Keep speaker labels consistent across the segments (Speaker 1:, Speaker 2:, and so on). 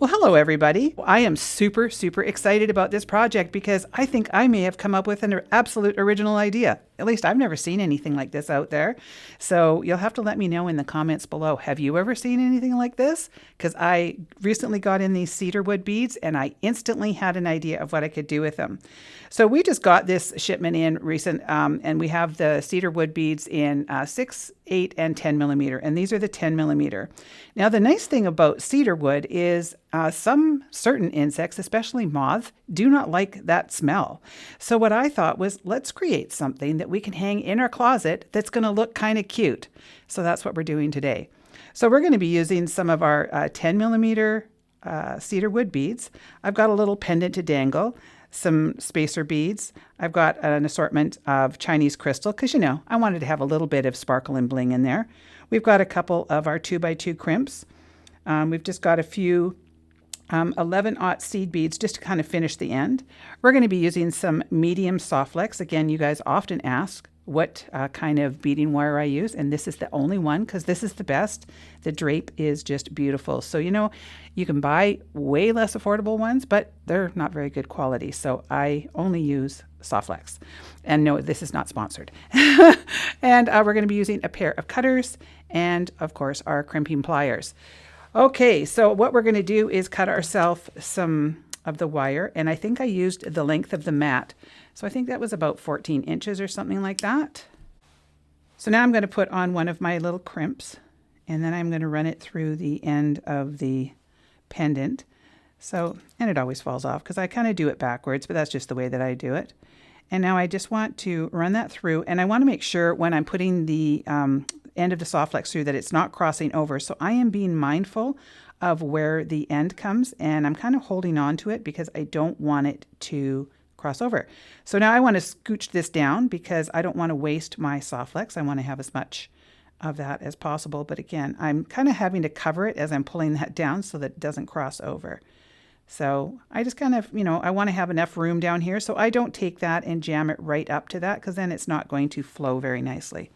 Speaker 1: Well, hello everybody. I am super excited about this project because I think I may have come up with an absolute original idea. At least I've never seen anything like this out there. So you'll have to let me know in the comments below. Have you ever seen anything like this? Because I recently got in these cedar wood beads and I instantly had an idea of what I could do with them. So we just got this shipment in recent and we have the cedar wood beads in 6, 8, and 10 millimeter. And these are the 10 millimeter. Now the nice thing about cedar wood is some certain insects, especially moths, do not like that smell. So what I thought was, let's create something that we can hang in our closet that's going to look kind of cute. So that's what we're doing today. So we're going to be using some of our 10 millimeter cedar wood beads. I've got a little pendant to dangle, some spacer beads. I've got an assortment of Chinese crystal because, you know, I wanted to have a little bit of sparkle and bling in there. We've got a couple of our 2x2 crimps. We've just got a few 11-aught seed beads just to kind of finish the end. We're going to be using some medium soft flex. Again, you guys often ask what kind of beading wire I use, and this is the only one because this is the best. The drape is just beautiful. So, you know, you can buy way less affordable ones, but they're not very good quality. So I only use soft flex. And no, this is not sponsored. And we're going to be using a pair of cutters and, of course, our crimping pliers. Okay, so what we're going to do is cut ourselves some of the wire, and I think I used the length of the mat. So I think that was about 14 inches or something like that. So now I'm going to put on one of my little crimps, and then I'm going to run it through the end of the pendant. So, and it always falls off because I kind of do it backwards, but that's just the way that I do it. And now I just want to run that through, and I want to make sure when I'm putting the end of the soft flex through that it's not crossing over. So I am being mindful of where the end comes, and I'm kind of holding on to it because I don't want it to cross over. So now I want to scooch this down because I don't want to waste my soft flex. I want to have as much of that as possible. But again, I'm kind of having to cover it as I'm pulling that down so that it doesn't cross over. So I just kind of, you know, I want to have enough room down here so I don't take that and jam it right up to that because then it's not going to flow very nicely.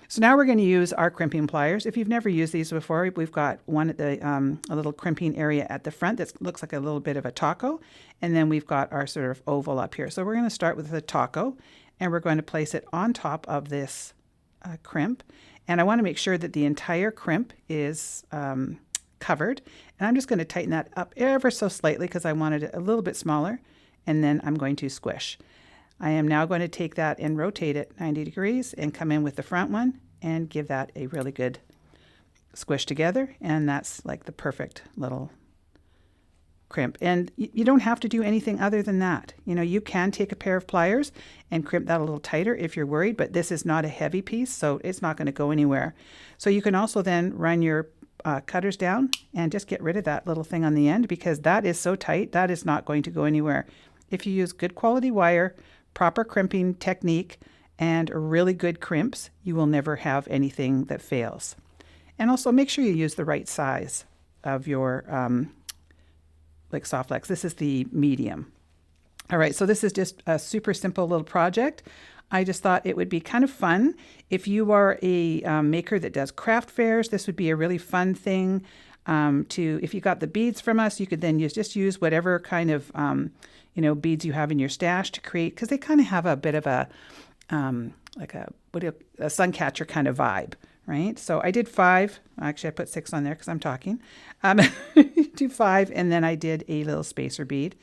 Speaker 1: So now we're going to use our crimping pliers. If you've never used these before, we've got one at the a little crimping area at the front that looks like a little bit of a taco, and then we've got our sort of oval up here. So we're going to start with the taco, and we're going to place it on top of this crimp, and I want to make sure that the entire crimp is covered, and I'm just going to tighten that up ever so slightly because I wanted it a little bit smaller, and then I'm going to squish. I am now going to take that and rotate it 90 degrees and come in with the front one and give that a really good squish together. And that's like the perfect little crimp. And you don't have to do anything other than that. You know, you can take a pair of pliers and crimp that a little tighter if you're worried, but this is not a heavy piece, so it's not going to go anywhere. So you can also then run your cutters down and just get rid of that little thing on the end because that is so tight, that is not going to go anywhere. If you use good quality wire, proper crimping technique, and really good crimps, you will never have anything that fails. And also make sure you use the right size of your like soft flex. This is the medium. All right, so this is just a super simple little project. I just thought it would be kind of fun. If you are a maker that does craft fairs, this would be a really fun thing if you got the beads from us, you could then just use whatever kind of you know, beads you have in your stash to create, because they kind of have a bit of a like a sun catcher kind of vibe, right? So I did 5. Actually, I put 6 on there because I'm talking. Do 5, and then I did a little spacer bead,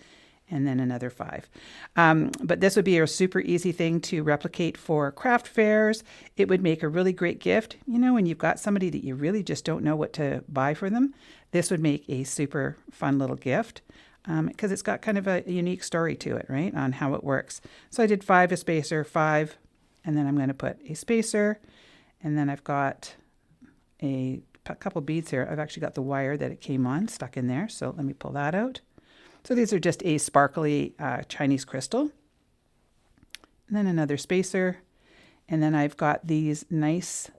Speaker 1: and then another 5. But this would be a super easy thing to replicate for craft fairs. It would make a really great gift. You know, when you've got somebody that you really just don't know what to buy for them, this would make a super fun little gift because it's got kind of a unique story to it, right, on how it works. So I did 5, a spacer, 5, and then I'm going to put a spacer, and then I've got a couple beads here. I've actually got the wire that it came on stuck in there, so let me pull that out. So these are just a sparkly Chinese crystal. And then another spacer. And then I've got these nice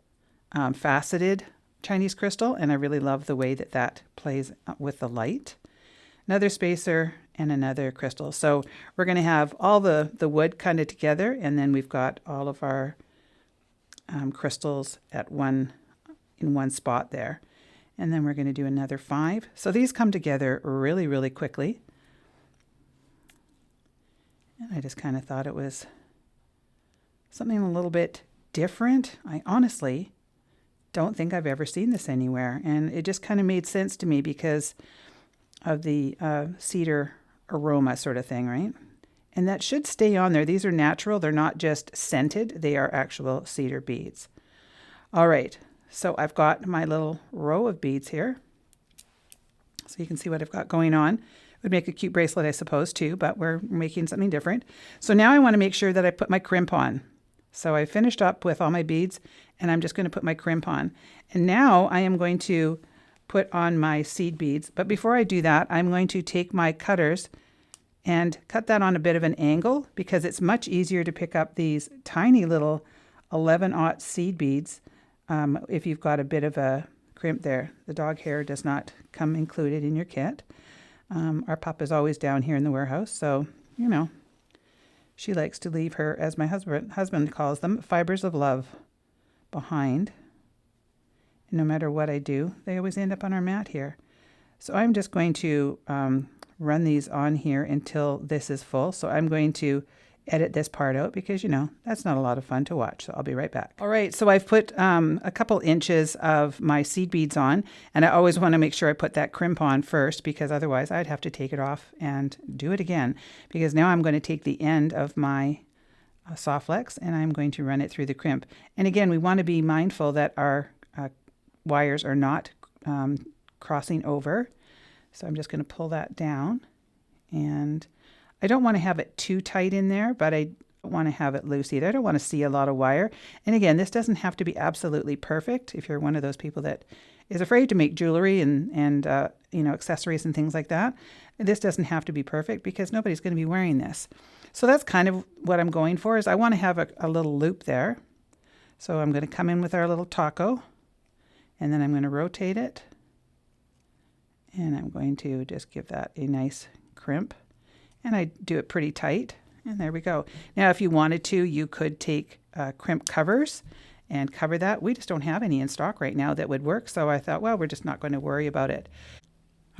Speaker 1: faceted Chinese crystal, and I really love the way that that plays with the light. Another spacer and another crystal. So we're going to have all the wood kind of together, and then we've got all of our crystals in one spot there. And then we're going to do another 5. So these come together really, really quickly. And I just kind of thought it was something a little bit different. I honestly don't think I've ever seen this anywhere. And it just kind of made sense to me because of the cedar aroma sort of thing, right? And that should stay on there. These are natural. They're not just scented. They are actual cedar beads. All right. So I've got my little row of beads here. So you can see what I've got going on. It would make a cute bracelet, I suppose, too, but we're making something different. So now I want to make sure that I put my crimp on. So I finished up with all my beads, and I'm just going to put my crimp on. And now I am going to put on my seed beads. But before I do that, I'm going to take my cutters and cut that on a bit of an angle because it's much easier to pick up these tiny little 11-aught seed beads if you've got a bit of a crimp there. The dog hair does not come included in your kit. Our pup is always down here in the warehouse, so, you know, she likes to leave her, as my husband calls them, fibers of love behind. And no matter what I do, they always end up on our mat here. So I'm just going to run these on here until this is full. So I'm going to edit this part out because, you know, that's not a lot of fun to watch. So I'll be right back. All right, so I've put a couple inches of my seed beads on, and I always want to make sure I put that crimp on first because otherwise I'd have to take it off and do it again, because now I'm going to take the end of my soft flex and I'm going to run it through the crimp. And again, we want to be mindful that our wires are not crossing over. So I'm just going to pull that down, and I don't want to have it too tight in there, but I don't want to have it loose either. I don't want to see a lot of wire. And again, this doesn't have to be absolutely perfect. If you're one of those people that is afraid to make jewelry and you know, accessories and things like that, this doesn't have to be perfect because nobody's going to be wearing this. So that's kind of what I'm going for, is I want to have a little loop there. So I'm going to come in with our little taco, and then I'm going to rotate it. And I'm going to just give that a nice crimp. And I do it pretty tight. And there we go. Now, if you wanted to, you could take crimp covers and cover that. We just don't have any in stock right now that would work. So I thought, well, we're just not going to worry about it.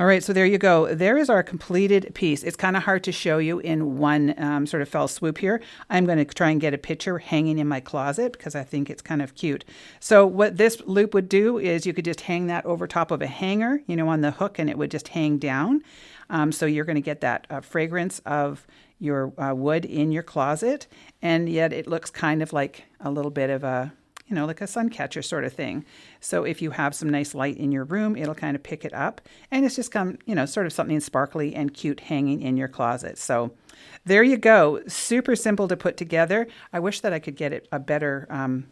Speaker 1: All right, so there you go. There is our completed piece. It's kind of hard to show you in one sort of fell swoop here. I'm going to try and get a picture hanging in my closet because I think it's kind of cute. So what this loop would do is you could just hang that over top of a hanger, you know, on the hook, and it would just hang down. So you're going to get that fragrance of your wood in your closet, and yet it looks kind of like a little bit of a, you know, like a sun catcher sort of thing. So if you have some nice light in your room, it'll kind of pick it up, and it's just you know, sort of something sparkly and cute hanging in your closet. So there you go. Super simple to put together. I wish that I could get a better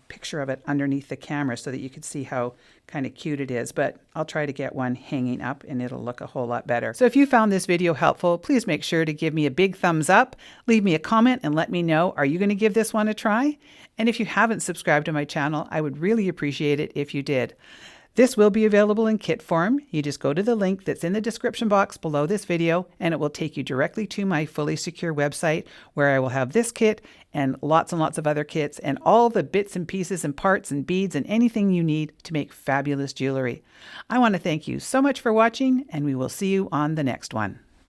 Speaker 1: picture of it underneath the camera so that you could see how kind of cute it is, but I'll try to get one hanging up and it'll look a whole lot better. So if you found this video helpful, please make sure to give me a big thumbs up, leave me a comment, and let me know, are you going to give this one a try? And if you haven't subscribed to my channel, I would really appreciate it if you did. This will be available in kit form. You just go to the link that's in the description box below this video, and it will take you directly to my fully secure website where I will have this kit and lots of other kits and all the bits and pieces and parts and beads and anything you need to make fabulous jewelry. I want to thank you so much for watching, and we will see you on the next one.